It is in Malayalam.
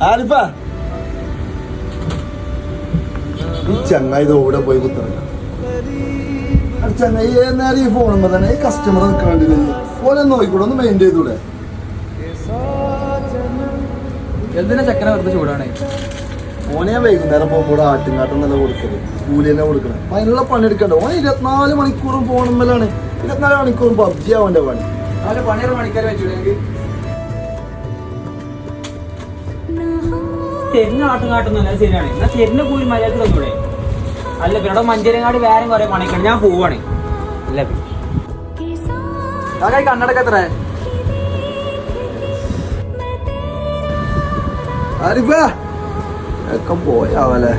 ആരിഫ ചങ്ങായി ഇതോടെ പോയി കുത്തിറങ്ങ ചങ്ങായി നേരം ഈ ഫോണുമ്പോ തന്നെ ഈ കസ്റ്റമർ നിൽക്കാണ്ടില്ല ഓനെ നോക്കിക്കൂടെ ഒന്ന് മെയിൻ ചെയ്തൂടെ എന്തിനാ ചക്കര വെറുതെ ചൂടാണ് ഓനെ വൈകുന്നേരം പോകുമ്പോൾ ആട്ടുംകാട്ടം നല്ല കൊടുക്കല് കൂലി തന്നെ കൊടുക്കണം അപ്പൊ അതിനുള്ള പണിയെടുക്കണ്ട ഓൻ 24 മണിക്കൂറും ഫോണുമ്മലാണ് 24 മണിക്കൂറും പബ്ജി അവന്റെ പണി അവന്റെ പണിയൊരു മണിക്കാർ വെച്ചിട്ടുണ്ടെങ്കിൽ തെരിഞ്ഞ ആട്ടുംകാട്ടൊന്നുമല്ല ശരിയാണ് എന്നാ തെരിഞ്ഞ കൂലി മര്യാദ തന്നൂടെ അല്ല പിന്നെ മഞ്ചേരങ്ങാട് വേറെ കുറെ പണിക്കണം ഞാൻ പോവാണ് അല്ല കണ്ണടക്ക എത്ര ആരിഫ ഒക്കെ പോയാവല്ലേ